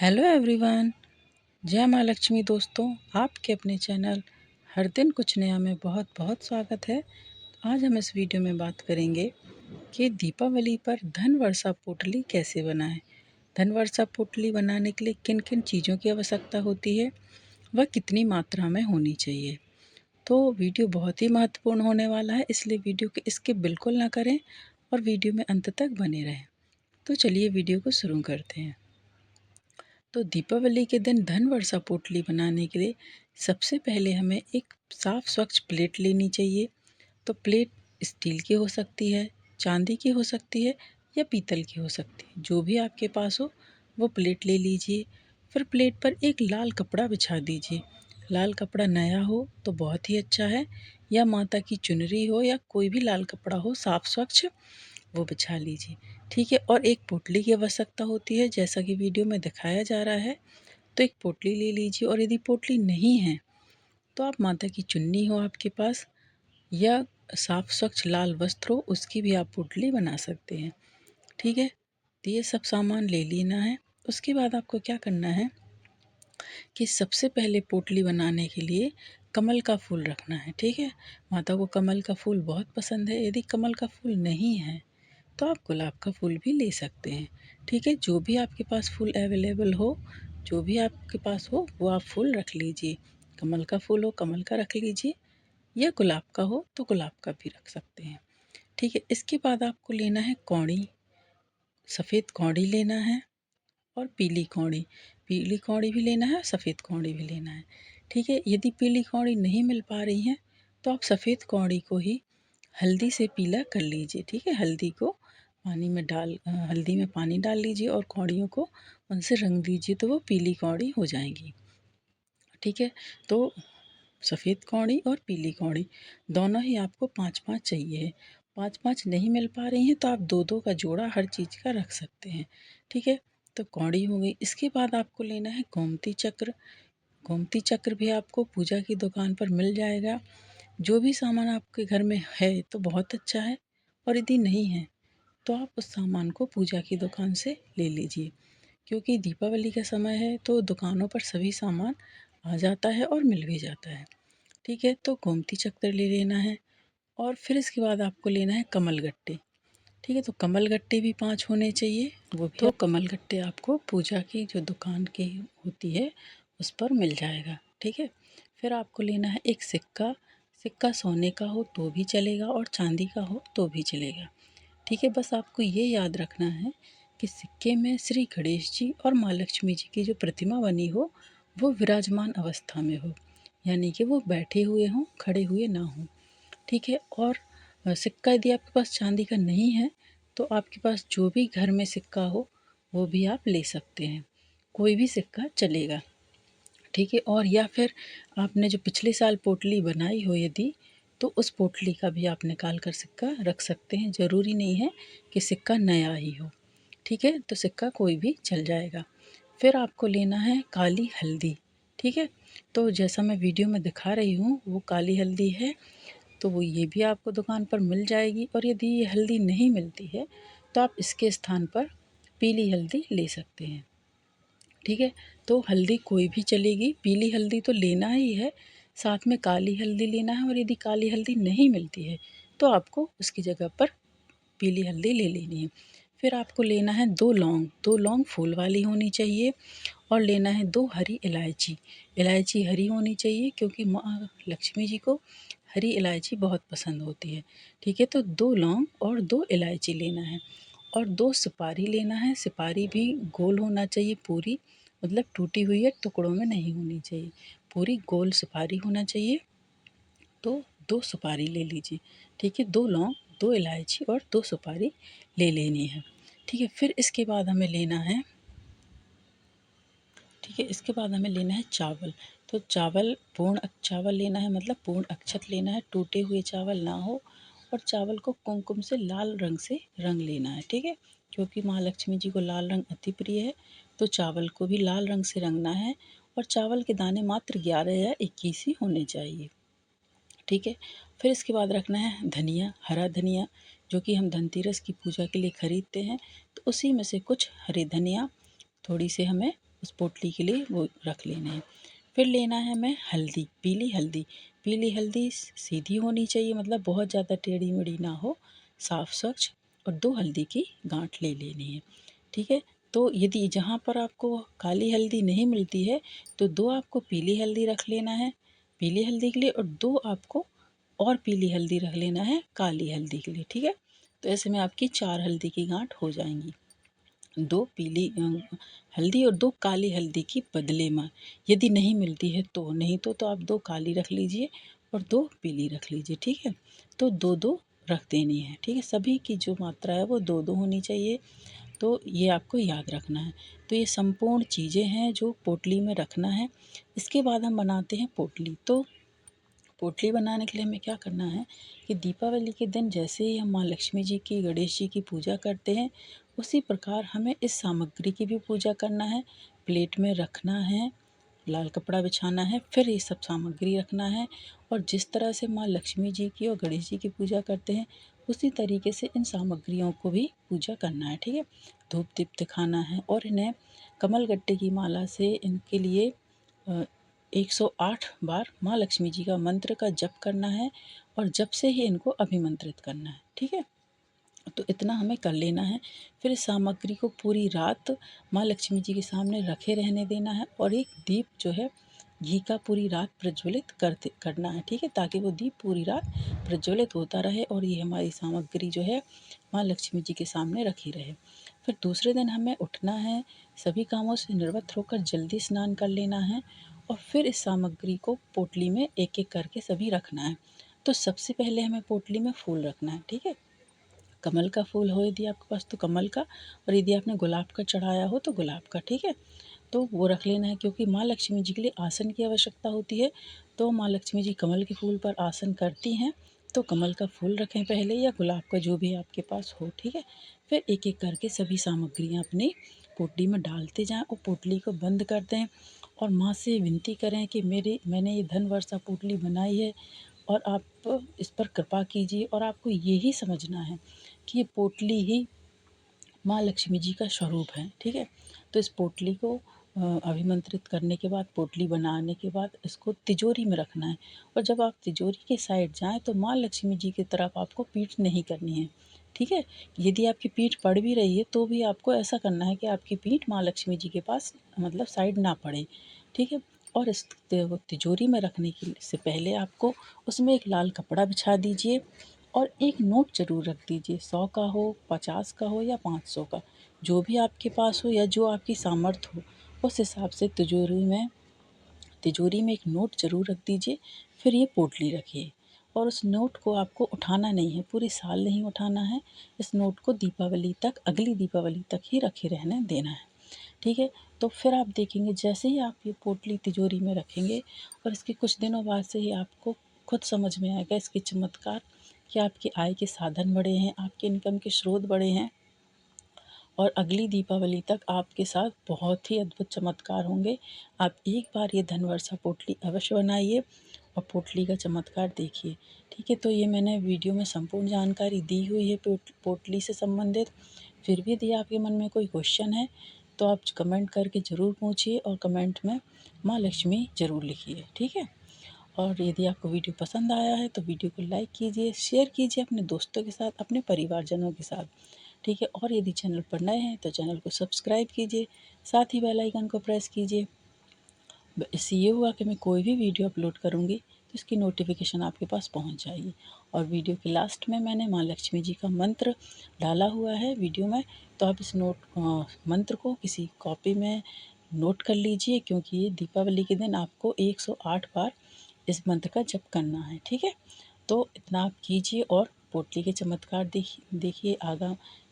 Hello everyone. जय माँ लक्ष्मी। दोस्तों, आपके अपने चैनल हर दिन कुछ नया में बहुत बहुत स्वागत है। आज हम इस वीडियो में बात करेंगे कि दीपावली पर धन वर्षा पोटली कैसे बनाएं। धन वर्षा पोटली बनाने के लिए किन किन चीज़ों की आवश्यकता होती है, वह कितनी मात्रा में होनी चाहिए। तो वीडियो बहुत ही महत्वपूर्ण होने वाला है, इसलिए वीडियो को स्किप बिल्कुल ना करें और वीडियो में अंत तक बने रहें। तो चलिए वीडियो को शुरू करते हैं। तो दीपावली के दिन धन वर्षा पोटली बनाने के लिए सबसे पहले हमें एक साफ़ स्वच्छ प्लेट लेनी चाहिए। तो प्लेट स्टील की हो सकती है, चांदी की हो सकती है या पीतल की हो सकती है। जो भी आपके पास हो वो प्लेट ले लीजिए। फिर प्लेट पर एक लाल कपड़ा बिछा दीजिए। लाल कपड़ा नया हो तो बहुत ही अच्छा है, या माता की चुनरी हो या कोई भी लाल कपड़ा हो साफ़ स्वच्छ, वो बिछा लीजिए। ठीक है। और एक पोटली की आवश्यकता होती है, जैसा कि वीडियो में दिखाया जा रहा है। तो एक पोटली ले लीजिए, और यदि पोटली नहीं है तो आप माता की चुन्नी हो आपके पास या साफ स्वच्छ लाल वस्त्र हो, उसकी भी आप पोटली बना सकते हैं। ठीक है। तो ये सब सामान ले लेना है। उसके बाद आपको क्या करना है कि सबसे पहले पोटली बनाने के लिए कमल का फूल रखना है। ठीक है। माता को कमल का फूल बहुत पसंद है। यदि कमल का फूल नहीं है तो आप गुलाब का फूल भी ले सकते हैं। ठीक है। जो भी आपके पास फूल अवेलेबल हो, जो भी आपके पास हो वो आप फूल रख लीजिए। कमल का फूल हो कमल का रख लीजिए, या गुलाब का हो तो गुलाब का भी रख सकते हैं। ठीक है। इसके बाद आपको लेना है कौड़ी। सफ़ेद कौड़ी लेना है और पीली कौड़ी। पीली कौड़ी भी लेना है, सफ़ेद कौड़ी भी लेना है। ठीक है। यदि पीली कौड़ी नहीं मिल पा रही है तो आप सफ़ेद कौड़ी को ही हल्दी से पीला कर लीजिए। ठीक है। हल्दी में पानी डाल लीजिए और कौड़ियों को उनसे रंग दीजिए, तो वो पीली कौड़ी हो जाएंगी। ठीक है। तो सफ़ेद कौड़ी और पीली कौड़ी दोनों ही आपको 5-5 चाहिए है। 5-5 नहीं मिल पा रही हैं तो आप 2-2 का जोड़ा हर चीज़ का रख सकते हैं। ठीक है। तो कौड़ी हो गई। इसके बाद आपको लेना है गोमती चक्र। गोमती चक्र भी आपको पूजा की दुकान पर मिल जाएगा। जो भी सामान आपके घर में है तो बहुत अच्छा है, और यदि नहीं है तो आप उस सामान को पूजा की दुकान से ले लीजिए, क्योंकि दीपावली का समय है तो दुकानों पर सभी सामान आ जाता है और मिल भी जाता है। ठीक है। तो गोमती चक्र ले लेना है। और फिर इसके बाद आपको लेना है कमल गट्टे। ठीक है। तो कमल गट्टे भी 5 होने चाहिए। वो भी तो कमल गट्टे आपको पूजा की जो दुकान की होती है उस पर मिल जाएगा। ठीक है। फिर आपको लेना है एक सिक्का। सिक्का सोने का हो तो भी चलेगा और चांदी का हो तो भी चलेगा। ठीक है। बस आपको ये याद रखना है कि सिक्के में श्री गणेश जी और माँ लक्ष्मी जी की जो प्रतिमा बनी हो वो विराजमान अवस्था में हो, यानी कि वो बैठे हुए हों, खड़े हुए ना हों। ठीक है। और सिक्का यदि आपके पास चांदी का नहीं है तो आपके पास जो भी घर में सिक्का हो वो भी आप ले सकते हैं, कोई भी सिक्का चलेगा। ठीक है। और या फिर आपने जो पिछले साल पोटली बनाई हो यदि, तो उस पोटली का भी आप निकाल कर सिक्का रख सकते हैं। ज़रूरी नहीं है कि सिक्का नया ही हो। ठीक है। तो सिक्का कोई भी चल जाएगा। फिर आपको लेना है काली हल्दी। ठीक है। तो जैसा मैं वीडियो में दिखा रही हूँ वो काली हल्दी है, तो वो ये भी आपको दुकान पर मिल जाएगी। और यदि ये हल्दी नहीं मिलती है तो आप इसके स्थान पर पीली हल्दी ले सकते हैं। ठीक है। तो हल्दी कोई भी चलेगी, पीली हल्दी तो लेना ही है, साथ में काली हल्दी लेना है। और यदि काली हल्दी नहीं मिलती है तो आपको उसकी जगह पर पीली हल्दी ले लेनी है। फिर आपको लेना है 2 लौंग। 2 लौंग फूल वाली होनी चाहिए। और लेना है 2 हरी इलायची। इलायची हरी होनी चाहिए क्योंकि माँ लक्ष्मी जी को हरी इलायची बहुत पसंद होती है। ठीक है। तो 2 लौंग और 2 इलायची लेना है। और 2 सुपारी लेना है। सुपारी भी गोल होना चाहिए, पूरी, मतलब टूटी हुई है, टुकड़ों में नहीं होनी चाहिए, पूरी गोल सुपारी होना चाहिए। तो 2 सुपारी ले लीजिए। ठीक है। 2 लौंग, 2 इलायची और 2 सुपारी ले लेनी है। ठीक है। फिर इसके बाद हमें लेना है ठीक है, इसके बाद हमें लेना है चावल। तो चावल लेना है, मतलब पूर्ण अक्षत लेना है, टूटे हुए चावल ना हो। और चावल को कुमकुम से लाल रंग से रंग लेना है। ठीक है। क्योंकि माँ लक्ष्मी जी को लाल रंग अति प्रिय है, तो चावल को भी लाल रंग से रंगना है। और चावल के दाने मात्र 11 या 21 ही होने चाहिए। ठीक है। फिर इसके बाद रखना है धनिया, हरा धनिया, जो कि हम धनतेरस की पूजा के लिए खरीदते हैं। तो उसी में से कुछ हरी धनिया थोड़ी सी हमें उस पोटली के लिए वो रख लेने हैं। फिर लेना है हमें हल्दी, पीली हल्दी। पीली हल्दी सीधी होनी चाहिए, मतलब बहुत ज़्यादा टेढ़ी मेढ़ी ना हो, साफ स्वच्छ। और 2 हल्दी की गांठ ले लेनी है, ठीक है। तो यदि जहाँ पर आपको काली हल्दी नहीं मिलती है तो 2 आपको पीली हल्दी रख लेना है पीली हल्दी के लिए, और 2 आपको और पीली हल्दी रख लेना है काली हल्दी के लिए, ठीक है। तो ऐसे में आपकी 4 हल्दी की गांठ हो जाएंगी। 2 पीली हल्दी और 2 काली हल्दी की बदले में यदि नहीं मिलती है तो, नहीं तो आप 2 काली रख लीजिए और 2 पीली रख लीजिए, ठीक है। तो 2-2 रख देनी है, ठीक है। सभी की जो मात्रा है वो 2-2 होनी चाहिए, तो ये आपको याद रखना है। तो ये संपूर्ण चीज़ें हैं जो पोटली में रखना है। इसके बाद हम बनाते हैं पोटली। तो पोटली बनाने के लिए हमें क्या करना है कि दीपावली के दिन जैसे ही हम माँ लक्ष्मी जी की, गणेश जी की पूजा करते हैं, उसी प्रकार हमें इस सामग्री की भी पूजा करना है। प्लेट में रखना है, लाल कपड़ा बिछाना है, फिर ये सब सामग्री रखना है। और जिस तरह से माँ लक्ष्मी जी की और गणेश जी की पूजा करते हैं, उसी तरीके से इन सामग्रियों को भी पूजा करना है, ठीक है। धूप दीप दिखाना है और इन्हें कमल गट्टे की माला से इनके लिए 108 बार माँ लक्ष्मी जी का मंत्र का जप करना है, और जप से ही इनको अभिमंत्रित करना है, ठीक है। तो इतना हमें कर लेना है। फिर इस सामग्री को पूरी रात माँ लक्ष्मी जी के सामने रखे रहने देना है, और एक दीप जो है घी का पूरी रात प्रज्वलित करना है, ठीक है, ताकि वो दीप पूरी रात प्रज्वलित होता रहे और ये हमारी सामग्री जो है माँ लक्ष्मी जी के सामने रखी रहे। फिर दूसरे दिन हमें उठना है, सभी कामों से निवृत्त होकर जल्दी स्नान कर लेना है, और फिर इस सामग्री को पोटली में एक एक करके सभी रखना है। तो सबसे पहले हमें पोटली में फूल रखना है, ठीक है। कमल का फूल हो यदि आपके पास तो कमल का, और यदि आपने गुलाब का चढ़ाया हो तो गुलाब का, ठीक है। तो वो रख लेना है, क्योंकि माँ लक्ष्मी जी के लिए आसन की आवश्यकता होती है। तो माँ लक्ष्मी जी कमल के फूल पर आसन करती हैं, तो कमल का फूल रखें पहले, या गुलाब का, जो भी आपके पास हो, ठीक है। फिर एक एक करके सभी सामग्रियाँ अपनी पोटली में डालते जाएं और पोटली को बंद कर दें, और माँ से विनती करें कि मैंने ये धन वर्षा पोटली बनाई है, और आप इस पर कृपा कीजिए। और आपको यही समझना है कि ये पोटली ही माँ लक्ष्मी जी का स्वरूप है, ठीक है। तो इस पोटली को अभिमंत्रित करने के बाद, पोटली बनाने के बाद इसको तिजोरी में रखना है। और जब आप तिजोरी के साइड जाएं तो माँ लक्ष्मी जी की तरफ आपको पीठ नहीं करनी है, ठीक है। यदि आपकी पीठ पड़ भी रही है तो भी आपको ऐसा करना है कि आपकी पीठ माँ लक्ष्मी जी के पास, मतलब साइड ना पड़े, ठीक है। और इस तिजोरी में रखने के से पहले आपको उसमें एक लाल कपड़ा बिछा दीजिए, और एक नोट ज़रूर रख दीजिए, 100 का हो, 50 का हो या 500 का, जो भी आपके पास हो या जो आपकी सामर्थ्य हो, उस हिसाब से तिजोरी में एक नोट ज़रूर रख दीजिए। फिर ये पोटली रखिए, और उस नोट को आपको उठाना नहीं है, पूरे साल नहीं उठाना है। इस नोट को दीपावली तक, अगली दीपावली तक ही रखे रहने देना है, ठीक है। तो फिर आप देखेंगे जैसे ही आप ये पोटली तिजोरी में रखेंगे, और इसके कुछ दिनों बाद से ही आपको खुद समझ में आएगा इसके चमत्कार, कि आपकी आय के साधन बढ़े हैं, आपके इनकम के स्रोत बढ़े हैं, और अगली दीपावली तक आपके साथ बहुत ही अद्भुत चमत्कार होंगे। आप एक बार ये धनवर्षा पोटली अवश्य बनाइए और पोटली का चमत्कार देखिए, ठीक है। तो ये मैंने वीडियो में संपूर्ण जानकारी दी हुई है पोटली से संबंधित। फिर भी यदि आपके मन में कोई क्वेश्चन है तो आप कमेंट करके ज़रूर पूछिए, और कमेंट में माँ लक्ष्मी ज़रूर लिखिए, ठीक है। और यदि आपको वीडियो पसंद आया है तो वीडियो को लाइक कीजिए, शेयर कीजिए अपने दोस्तों के साथ, अपने परिवारजनों के साथ, ठीक है। और यदि चैनल पर नए हैं तो चैनल को सब्सक्राइब कीजिए, साथ ही बेल आइकन को प्रेस कीजिए। इससे ये हुआ कि मैं कोई भी वीडियो अपलोड करूँगी तो इसकी नोटिफिकेशन आपके पास पहुँच जाएगी। और वीडियो के लास्ट में मैंने माँ लक्ष्मी जी का मंत्र डाला हुआ है वीडियो में, तो आप इस मंत्र को किसी कॉपी में नोट कर लीजिए, क्योंकि ये दीपावली के दिन आपको 108 बार इस मंत्र का जप करना है, ठीक है। तो इतना आप कीजिए और पोटली के चमत्कार देखिए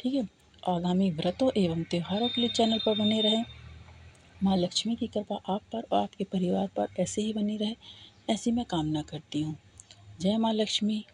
ठीक है। आगामी व्रतों एवं त्योहारों के लिए चैनल पर बने रहें। माँ लक्ष्मी की कृपा आप पर और आपके परिवार पर ऐसे ही बनी रहे, ऐसी मैं कामना करती हूँ। जय माँ लक्ष्मी।